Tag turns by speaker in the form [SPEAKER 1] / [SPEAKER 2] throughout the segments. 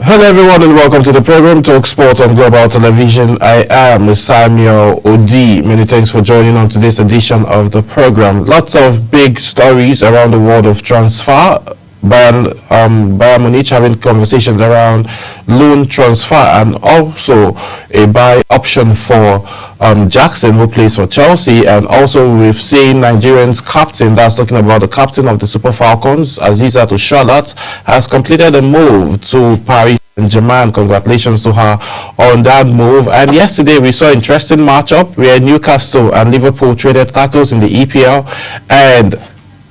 [SPEAKER 1] Hello everyone and welcome to the program Talk Sport on Global Television. I am Samuel Odi. Many thanks for joining on today's edition of the program. Lots of big stories around the world of transfer. Bayern Munich having conversations around loan transfer and also a buy option for Jackson, who plays for Chelsea. And also we've seen Nigerian's captain, that's talking about the captain of the Super Falcons, Aziza to Charlotte, has completed a move to Paris Saint-Germain. Congratulations to her on that move. And yesterday we saw an interesting matchup where Newcastle and Liverpool traded tackles in the EPL, and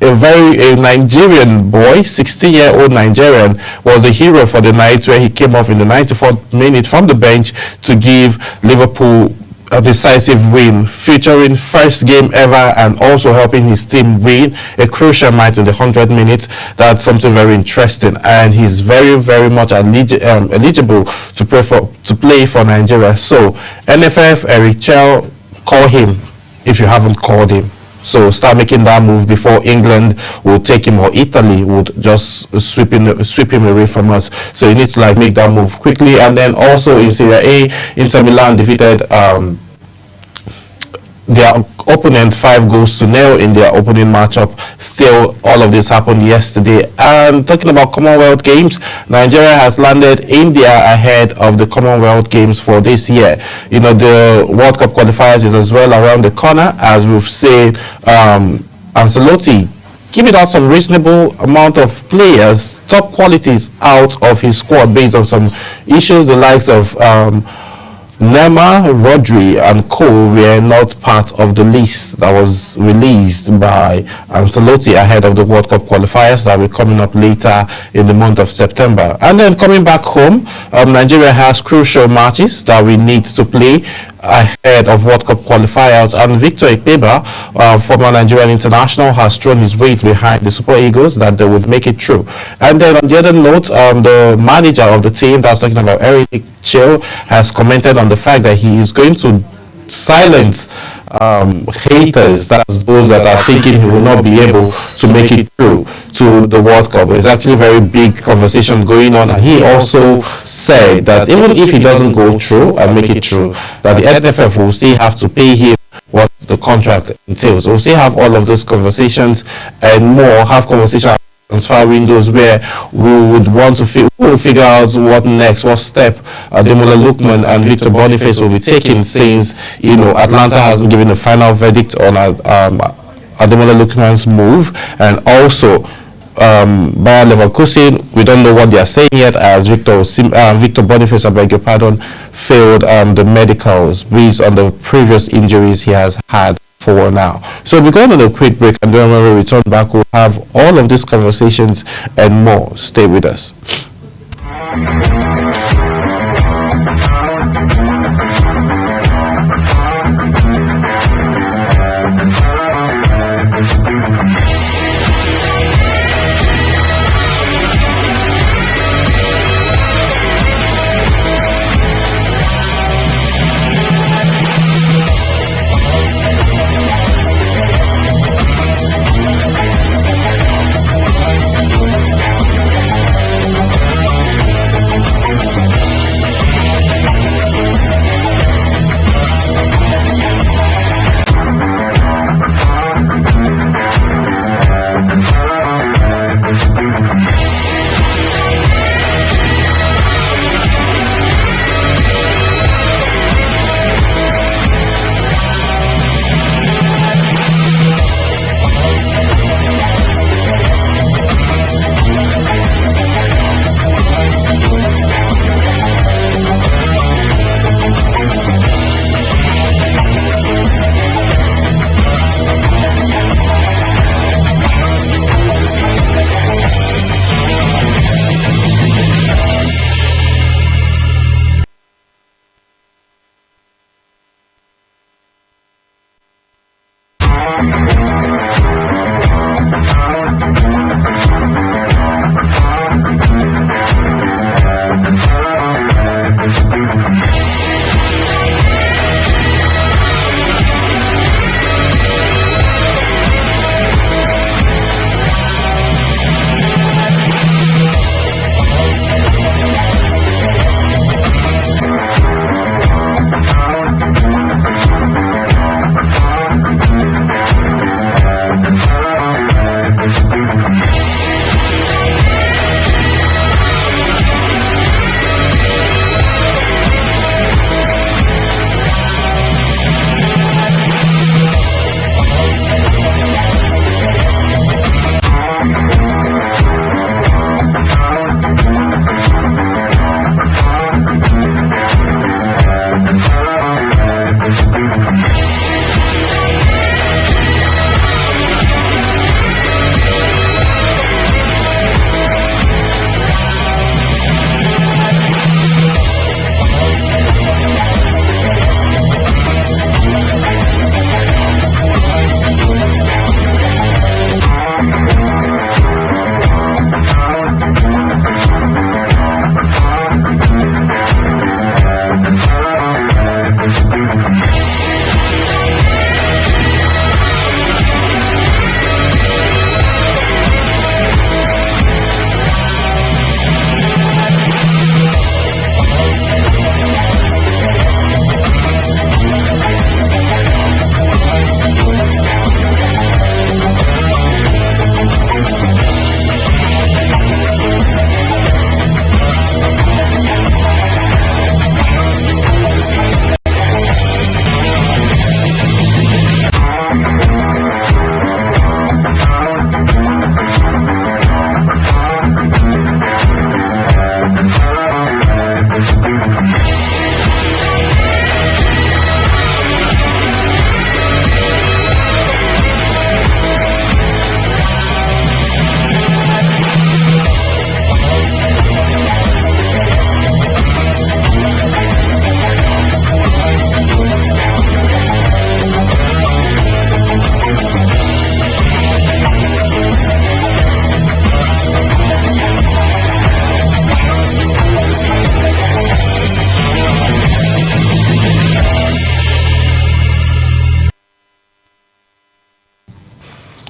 [SPEAKER 1] a Nigerian boy, 16-year-old Nigerian, was a hero for the night, where he came off in the 94th minute from the bench to give Liverpool a decisive win, featuring first game ever and also helping his team win a crucial match in the 100th minute. That's something very interesting, and he's very, very much eligible to play for Nigeria. So NFF, Eric Chell, call him if you haven't called him. So start making that move before England will take him, or Italy would just sweep him away from us. So you need to make that move quickly. And then also in Serie A, Inter Milan defeated their opponent 5-0 in their opening matchup. Still, all of this happened yesterday. And talking about Commonwealth Games, Nigeria has landed India ahead of the Commonwealth Games for this year. You know, the World Cup qualifiers is as well around the corner, as we've seen Ancelotti giving out some reasonable amount of players, top qualities out of his squad based on some issues. The likes of Neymar, Rodri and Co were not part of the list that was released by Ancelotti ahead of the World Cup qualifiers that will be coming up later in the month of September. And then coming back home, Nigeria has crucial matches that we need to play ahead of World Cup qualifiers, and Victor Ikpeba, former Nigerian international, has thrown his weight behind the Super Eagles that they would make it through. And then on the other note, the manager of the team, that's talking about Eric Chell, has commented on the fact that he is going to silence haters, that's those that are thinking he will not be able to make it through to the World Cup. There's actually a very big conversation going on, and he also said that even if he doesn't go through and make it through, that the NFF will still have to pay him what the contract entails. We'll still have all of those conversations and more, have conversations transfer windows where we would want to figure out what next, what step Ademola Lookman and Victor Boniface will be taking, since Atlanta hasn't given a final verdict on Ademola Lookman's move, and also Bayer Leverkusen, we don't know what they are saying yet, as Victor Boniface, I beg your pardon, failed the medicals based on the previous injuries he has had for now. So we're going on a quick break, and then when we return back, we'll have all of these conversations and more. Stay with us.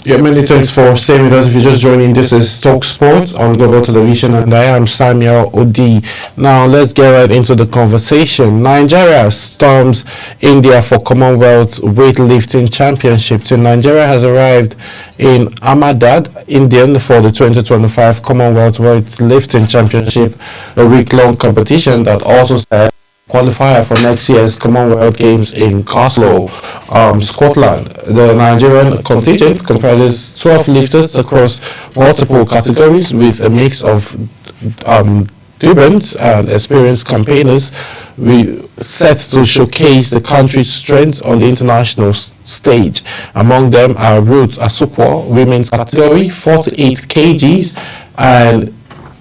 [SPEAKER 1] Yeah, many thanks for staying with us. If you're just joining, this is Talk Sport on Global Television, and I am Samuel Odi. Now, let's get right into the conversation. Nigeria storms India for Commonwealth Weightlifting Championship. Nigeria has arrived in Ahmedabad, India, for the 2025 Commonwealth Weightlifting Championship, a week-long competition that also starts qualifier for next year's Commonwealth Games in Glasgow, Scotland. The Nigerian contingent comprises 12 lifters across multiple categories with a mix of debutants and experienced campaigners. We set to showcase the country's strengths on the international stage. Among them are Ruth Asukwo, women's category, 48 kgs, and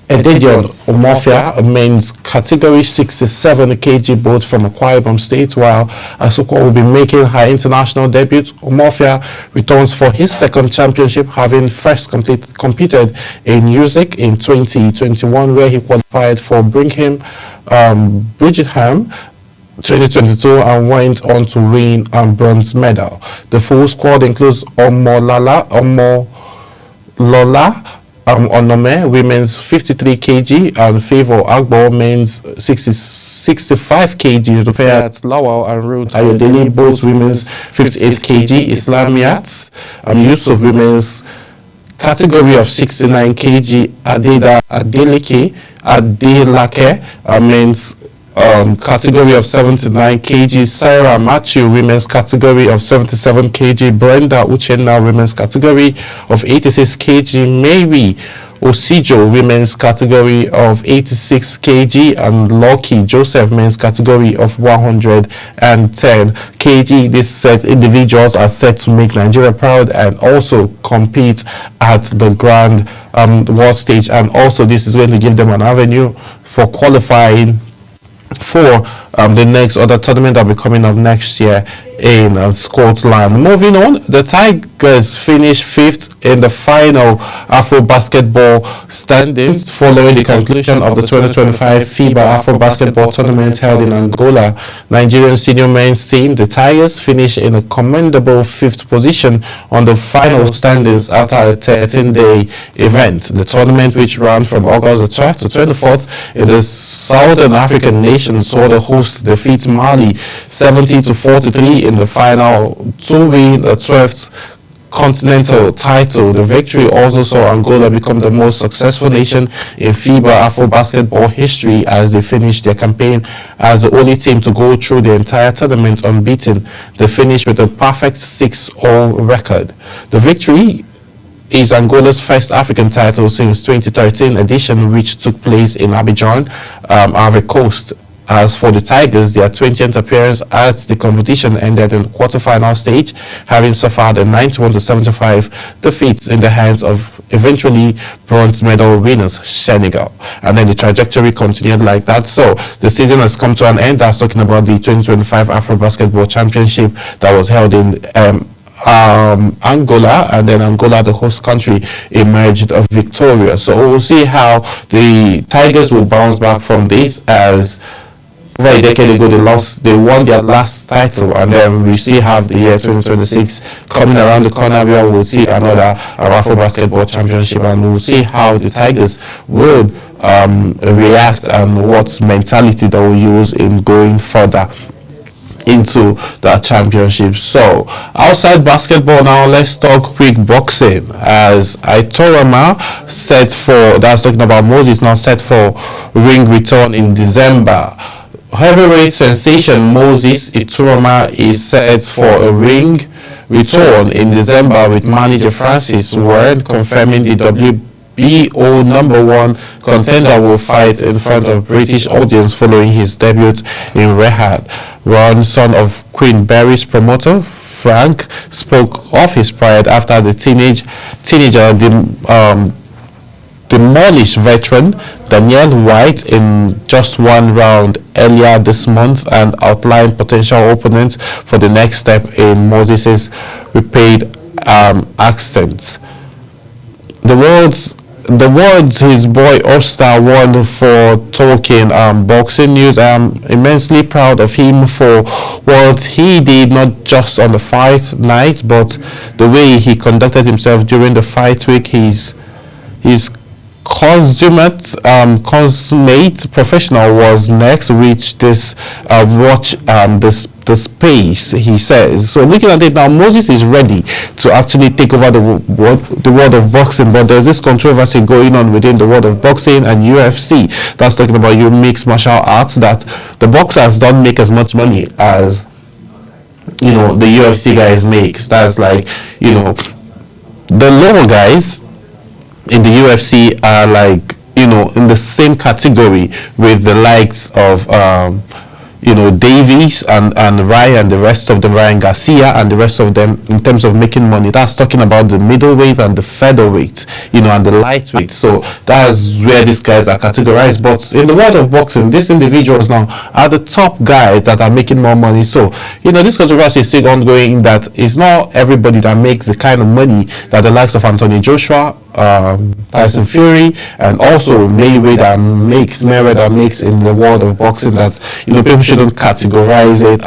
[SPEAKER 1] Ededion Omofia, a men's category, 67 kg, both from Akwa Ibom State, while Asukwa will be making her international debut. Omofia returns for his second championship, having first competed in Usyk in 2021, where he qualified for Bridgeham 2022 and went on to win a bronze medal. The full squad includes Omolola Onome, women's 53 kg, and Favor Agbo, men's 65 kg, Rufayat Lawal and Ruth Ayodele, both women's 58 kg, Islamiat, and Yusuf, women's category of 69 kg, Adeda Adelake, men's category of 79 kg, Sarah Matthew, women's category of 77 kg, Brenda Uchenna, women's category of 86 kg, Mary Osijo, women's category of 86 kg, and Lucky Joseph, men's category of 110 kg. These set individuals are set to make Nigeria proud and also compete at the grand world stage, and also this is going to give them an avenue for qualifying for the next other tournament that will be coming up next year in Scotland. Moving on, the Tigers finished 5th in the final Afro basketball standings following the conclusion of the 2025 FIBA Afro basketball tournament held in Angola. Nigerian senior men's team, the Tigers, finished in a commendable 5th position on the final standings after a 13-day event. The tournament, which ran from August the 12th to 24th in the Southern African nation, saw the host defeat Mali 70-43 in the final to win the 12th continental title. The victory also saw Angola become the most successful nation in FIBA Afro basketball history as they finished their campaign as the only team to go through the entire tournament unbeaten. They finished with a perfect 6-0 record. The victory is Angola's first African title since 2013 edition, which took place in Abidjan, Ivory Coast. As for the Tigers, their 20th appearance at the competition ended in the quarterfinal stage, having suffered a 91-75 defeat in the hands of eventually bronze medal winners Senegal. And then the trajectory continued like that. So the season has come to an end. That's talking about the 2025 Afro Basketball Championship that was held in Angola, and then Angola, the host country, emerged victorious. So we'll see how the Tigers will bounce back from this, as over a decade ago they won their last title, and then we see how the year 2026 coming around the corner where we'll see another Afro Basketball Championship, and we'll see how the Tigers would react and what mentality they will use in going further into the championship. So outside basketball now, let's talk quick boxing, as Itorama set for, that's talking about Moses, now set for ring return in December. Heavyweight sensation Moses Itorama is set for a ring return in December, with manager Francis Warren confirming the WBO #1 contender will fight in front of British audience following his debut in Riyadh. Ron, son of Queen Berry's promoter Frank, spoke of his pride after the teenager demolished veteran Daniel White in just one round earlier this month, and outlined potential opponents for the next step in Moses' repaid accent. The world's the words his boy Oster won for talking boxing news. I'm immensely proud of him for what he did, not just on the fight night, but the way he conducted himself during the fight week. His consummate professional was next reach this watch the space, he says. So looking at it now, Moses is ready to actually take over the world of boxing, but there's this controversy going on within the world of boxing and UFC that's talking about you mixed martial arts, that the boxers don't make as much money as the UFC guys makes. That's like the lower guys in the UFC are like in the same category with the likes of Davies and Ryan, the rest of them, Ryan Garcia and the rest of them, in terms of making money. That's talking about the middleweight and the featherweight, and the lightweight. So that's where these guys are categorized. But in the world of boxing, these individuals now are the top guys that are making more money. So this controversy is still ongoing, that it's not everybody that makes the kind of money that the likes of Anthony Joshua, Tyson Fury, and also Mayweather makes in the world of boxing. That people shouldn't categorize it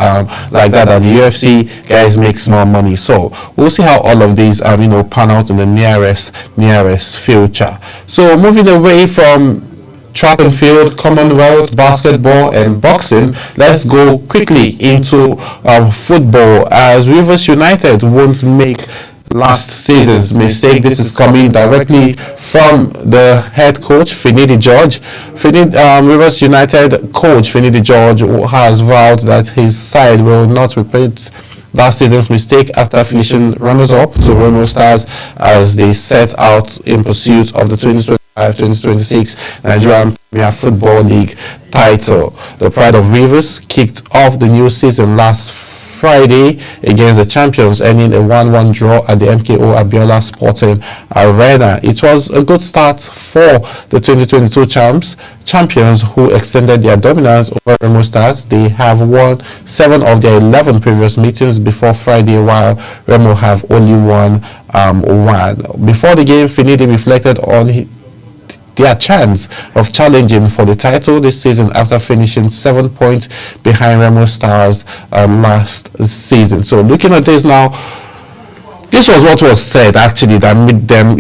[SPEAKER 1] like that. That the UFC guys makes more money. So we'll see how all of these pan out in the nearest future. So moving away from track and field, Commonwealth, basketball, and boxing, let's go quickly into football, as Rivers United won't make last season's mistake. This is coming directly from the head coach, Finidi George. Rivers United coach Finidi George has vowed that his side will not repeat last season's mistake after finishing runners-up to Remo Stars as they set out in pursuit of the 2025-2026 Nigerian Premier Football League title. The Pride of Rivers kicked off the new season last Friday against the champions, ending a 1-1 draw at the MKO Abiola Sporting Arena. It was a good start for the 2022 champions, who extended their dominance over Remo Stars. They have won 7 of their 11 previous meetings before Friday, while Remo have only won 1. Before the game, Finidi reflected on their chance of challenging for the title this season after finishing 7 points behind Remo Stars last season. So looking at this now, this was what was said actually that made them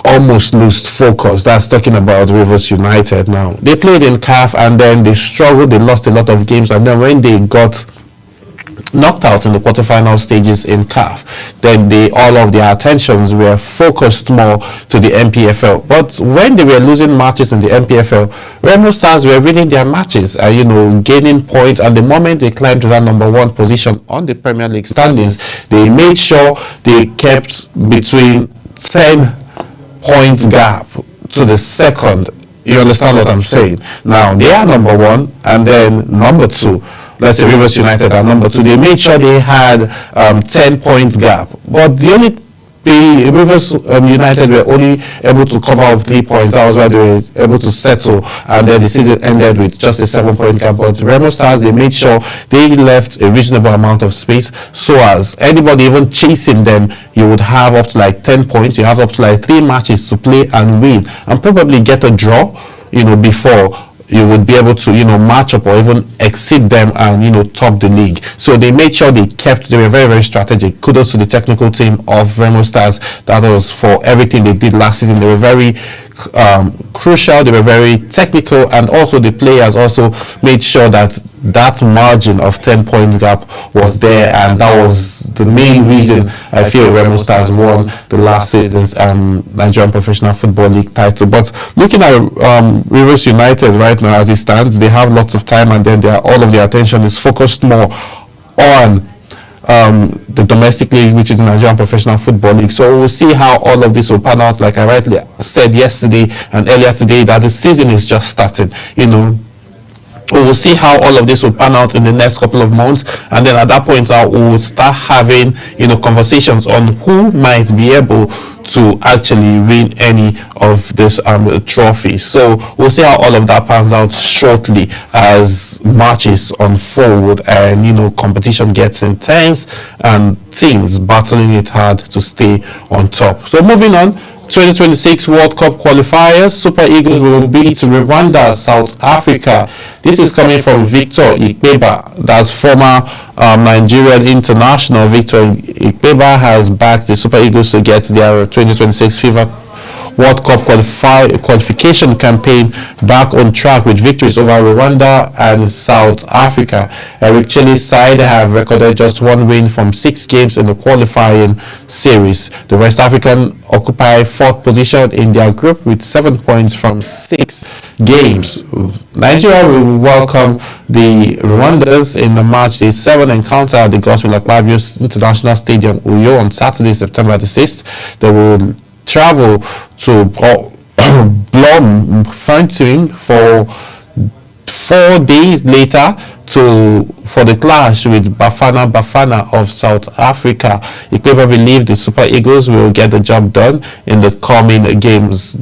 [SPEAKER 1] almost lose focus. That's talking about Rivers United. Now they played in CAF and then they struggled, they lost a lot of games, and then when they got knocked out in the quarterfinal stages in CAF, then all of their attentions were focused more to the MPFL. But when they were losing matches in the MPFL, Remo Stars were winning their matches, gaining points, and the moment they climbed to that number 1 position on the Premier League standings, they made sure they kept between 10 points gap to the second. You understand what I'm saying? Now they are number 1 and then number 2. Let's say Rivers United are number 2. They made sure they had 10 points gap, but the Rivers United were only able to cover up 3 points. That was why they were able to settle, and then the season ended with just a 7-point gap. But Remo Stars, they made sure they left a reasonable amount of space, so as anybody even chasing them, you would have up to like 10 points. You have up to like 3 matches to play and win, and probably get a draw, before you would be able to match up or even exceed them and top the league. So they made sure they were very, very strategic. Kudos to the technical team of Remo Stars. That was for everything they did last season. They were very crucial, they were very technical, and also the players also made sure that margin of 10 points gap was there, and that was the main reason I feel Remo Stars won the last season's Nigerian Professional Football League title. But looking at Rivers United right now as it stands, they have lots of time, and then all of their attention is focused more on the domestic league, which is the Nigerian Professional Football League. So we'll see how all of this will pan out. Like I rightly said yesterday and earlier today, that the season is just starting. We will see how all of this will pan out in the next couple of months, and then at that point we will start having conversations on who might be able to actually win any of this trophies. So we'll see how all of that pans out shortly as matches unfold and competition gets intense and teams battling it hard to stay on top. So moving on, 2026 World Cup qualifiers, Super Eagles will beat Rwanda, South Africa. This is coming from Victor Ikpeba, that's former Nigerian international. Victor Ikpeba has backed the Super Eagles to get their 2026 FIFA World Cup qualification campaign back on track with victories over Rwanda and South Africa. Eric Chille's side have recorded just one win from 6 games in the qualifying series. The West African occupy 4th position in their group with 7 points from 6 games. Nigeria will welcome the Rwandans in the match day 7 encounter at the Godswill Akpabio International Stadium, Uyo, on Saturday, September the 6th. They will travel to Bloemfontein for 4 days later for the clash with Bafana of South Africa. Ikpeba believe the Super Eagles will get the job done in the coming games.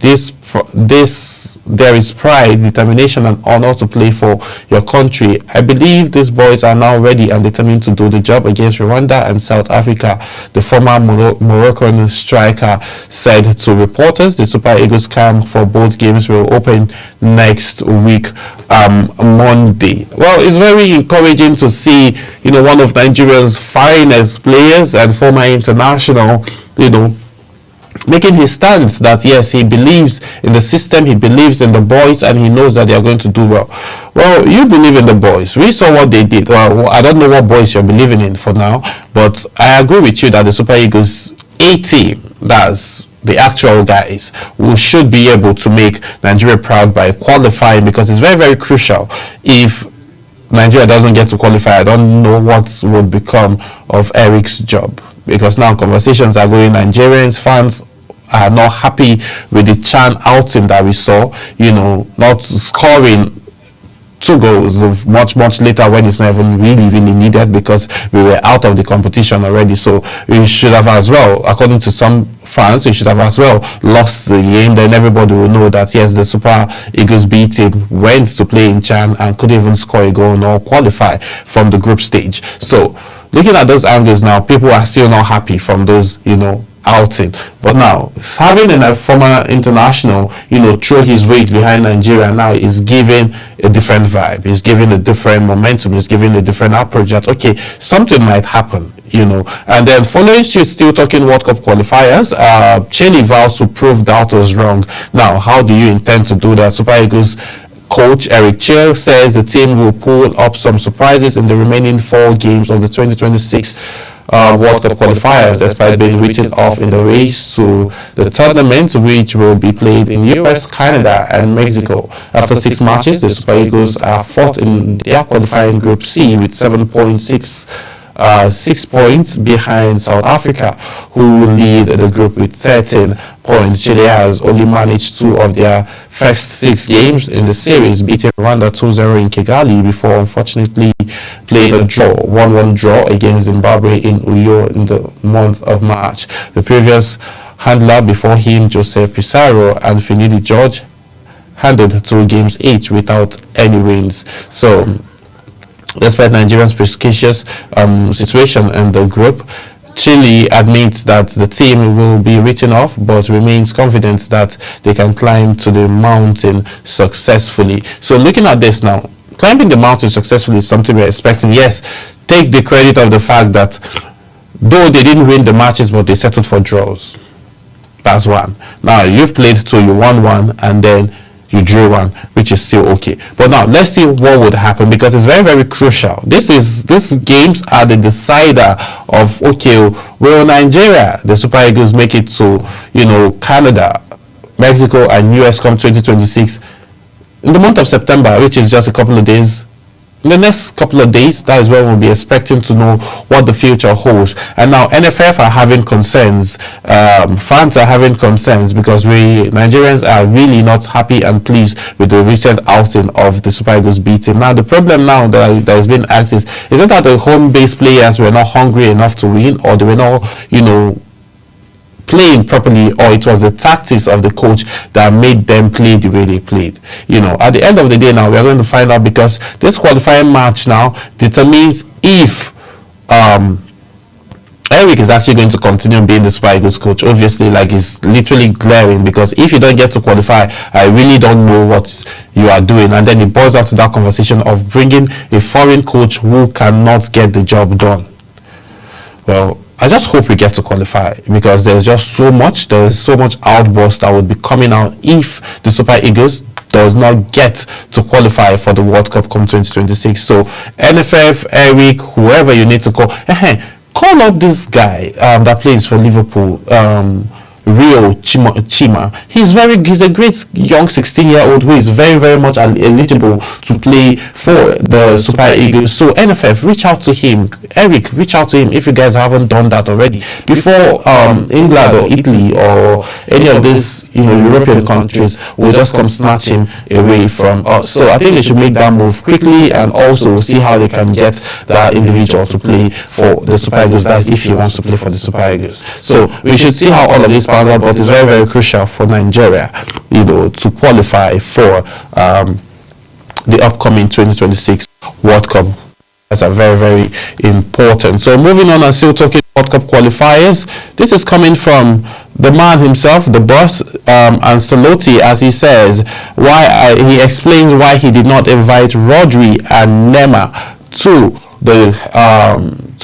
[SPEAKER 1] There is pride, determination and honor to play for your country. I believe these boys are now ready and determined to do the job against Rwanda and South Africa, the former Moroccan striker said to reporters. The Super Eagles camp for both games will open next week, Monday. Well, it's very encouraging to see, one of Nigeria's finest players and former international, making his stance that yes, he believes in the system, he believes in the boys, and he knows that they are going to do well. Well, you believe in the boys. We saw what they did. Well, I don't know what boys you're believing in for now, but I agree with you that the Super Eagles A team, that's the actual guys, who should be able to make Nigeria proud by qualifying, because it's very, very crucial. If Nigeria doesn't get to qualify, I don't know what would become of Eric's job, because now conversations are going. Nigerians fans are not happy with the Chan outing that we saw, not scoring 2 goals much later when it's not even really needed, because we were out of the competition already. So we should have as well, according to some fans, we should have as well lost the game. Then everybody will know that yes, the Super Eagles B team went to play in Chan and couldn't even score a goal nor qualify from the group stage. So looking at those angles now, people are still not happy from those, outing. But now, having a former international, throw his weight behind Nigeria now is giving a different vibe. It's giving a different momentum. It's giving a different approach that, okay, something might happen, And then following suit, still talking World Cup qualifiers, Chelle vows to prove doubters wrong. Now, how do you intend to do that? Super Eagles coach Eric Chelle says the team will pull up some surprises in the remaining 4 games of the 2026 World Cup qualifiers, despite being written off in the race to the tournament, which will be played in US, Canada and Mexico. After 6 matches, the Super Eagles are 4th in their qualifying Group C with 6 points behind South Africa, who lead the group with 13 points. Chile has only managed 2 of their first 6 games in the series, beating Rwanda 2-0 in Kigali before unfortunately played a 1-1 draw against Zimbabwe in Uyo in the month of March. The previous handler before him, Joseph Pizarro and Finidi George, handled 2 games each without any wins. So despite Nigeria's precarious situation in the group, Chelle admits that the team will be written off, but remains confident that they can climb to the mountain successfully. So looking at this now, climbing the mountain successfully is something we're expecting. Yes, take the credit of the fact that though they didn't win the matches, but they settled for draws. That's one. Now you've played 2, you won 1, and then you drew 1, which is still okay. But now let's see what would happen, because it's very, very crucial. These games are the decider of, okay, will Nigeria, the Super Eagles, make it to Canada, Mexico and US come 2026 in the month of September, which is just a couple of days. In the next couple of days, that is when we'll be expecting to know what the future holds. And now NFF are having concerns, fans are having concerns, because we Nigerians are really not happy and pleased with the recent outing of the Super Eagles B team. Now the problem now that has been asked is it that the home-based players were not hungry enough to win, or they were not, playing properly, or it was the tactics of the coach that made them play the way they played? At the end of the day now, we're going to find out, because this qualifying match now determines if Eric is actually going to continue being the Super Eagles coach. Obviously, like, it's literally glaring, because if you don't get to qualify, I really don't know what you are doing. And then it boils out to that conversation of bringing a foreign coach who cannot get the job done. Well, I just hope we get to qualify, because there's so much outburst that would be coming out if the Super Eagles does not get to qualify for the World Cup come 2026. So NFF, Eric, whoever you need to call up this guy that plays for Liverpool, Rio Chima. He's a great young 16-year-old who is very, very much eligible to play for the Super Eagles. So NFF, reach out to him. Eric, reach out to him if you guys haven't done that already. Before England or Italy or any of these European countries will just come snatch him away from us. So I think they should make that move quickly, and also see how they can get that individual to play for the Super Eagles. That's if he wants to play for the Super Eagles. So we should see how all of this, but it's very, very crucial for Nigeria, to qualify for the upcoming 2026 World Cup. That's very, very important. So moving on and still talking World Cup qualifiers, this is coming from the man himself, the boss, Ancelotti, as he says, he explains why he did not invite Rodri and Neymar to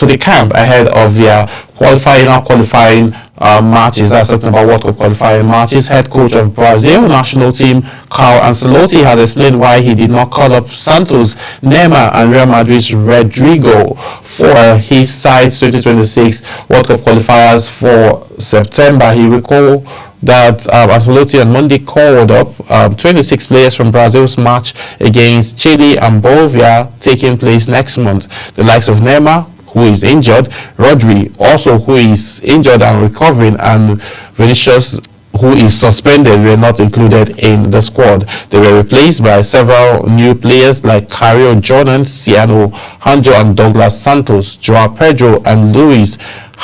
[SPEAKER 1] the camp ahead of their qualifying matches. That's talking about World Cup qualifying matches. Head coach of Brazil national team, Carlo Ancelotti, has explained why he did not call up Santos, Neymar and Real Madrid's Rodrygo for his side's 2026 World Cup qualifiers for September. He recalled that Ancelotti on Monday called up 26 players from Brazil's match against Chile and Bolivia taking place next month. The likes of Neymar, who is injured, Rodri, also who is injured and recovering, and Vinicius, who is suspended, were not included in the squad. They were replaced by several new players like Caio Jordan, Ciano, Anjo and Douglas Santos, Joao Pedro and Luis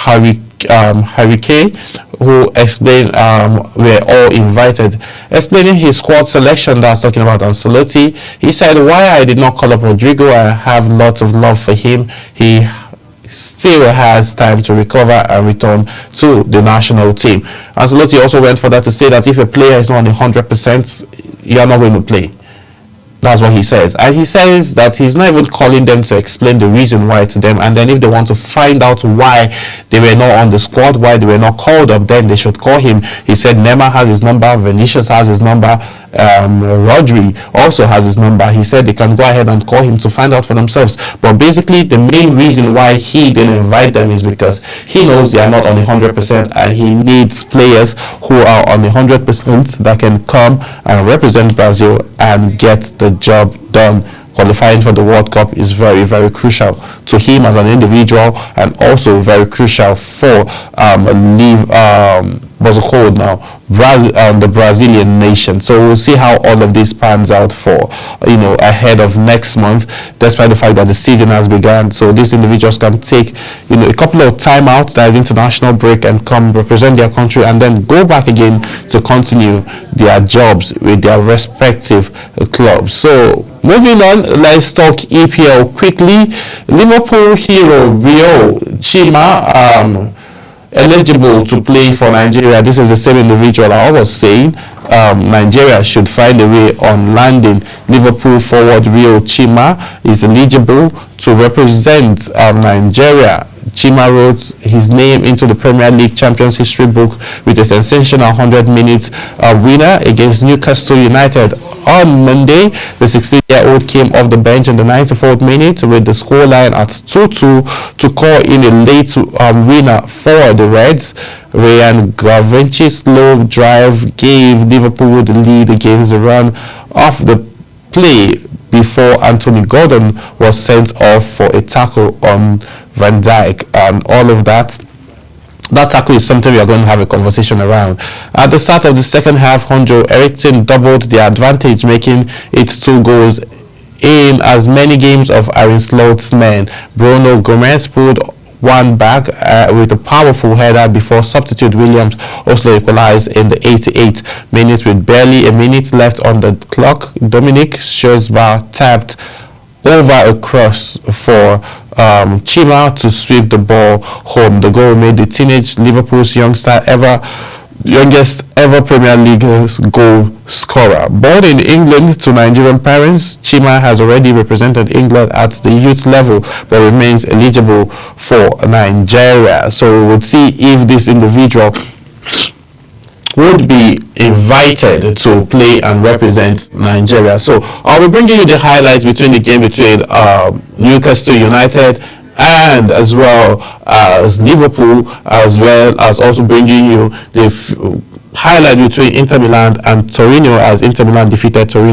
[SPEAKER 1] Henrique, who explained were all invited. Explaining his squad selection, that's talking about Ancelotti, he said, why I did not call up Rodrygo, I have lots of love for him. He still has time to recover and return to the national team. Ancelotti also went further to say that if a player is not on 100%, you are not going to play. That's what he says. And he says that he's not even calling them to explain the reason why to them. And then if they want to find out why they were not on the squad, why they were not called up, then they should call him. He said Neymar has his number, Vinicius has his number, Rodri also has his number. He said they can go ahead and call him to find out for themselves. But basically, the main reason why he didn't invite them is because he knows they are not on 100%, and he needs players who are on 100% that can come and represent Brazil and get the job done. Qualifying for the World Cup is very, very crucial to him as an individual, and also very crucial for what's it called now? The Brazilian nation. So we'll see how all of this pans out for ahead of next month, despite the fact that the season has begun. So these individuals can take a couple of time out, that is international break, and come represent their country, and then go back again to continue their jobs with their respective clubs. So moving on, let's talk EPL quickly. Liverpool hero Rio Chima eligible to play for Nigeria. This is the same individual I was saying. Nigeria should find a way on landing. Liverpool forward Rio Chima is eligible to represent Nigeria. Chima wrote his name into the Premier League Champions history book with a sensational 100-minute winner against Newcastle United. On Monday, the 16-year-old came off the bench in the 94th minute with the scoreline at 2-2 to call in a late winner for the Reds. Ryan Gravench's slow drive gave Liverpool the lead against the run off the play before Anthony Gordon was sent off for a tackle on Van Dijk, and all of that. That tackle is something we are going to have a conversation around. At the start of the second half, Honjo Eriksson doubled the advantage, making it 2 goals in as many games of Aaron Slot's men. Bruno Gomez pulled one back with a powerful header before substitute Williams also equalized in the 88th minute with barely a minute left on the clock. Dominic Schurzbach tapped over a cross for Chima to sweep the ball home. The goal made the teenage Liverpool's youngest ever Premier League goal scorer. Born in England to Nigerian parents, Chima has already represented England at the youth level but remains eligible for Nigeria. So we would see if this individual would be invited to play and represent Nigeria. So I'll be bringing you the highlights between the game between Newcastle United and as well as Liverpool, as well as also bringing you the highlight between Inter Milan and Torino, as Inter Milan defeated Torino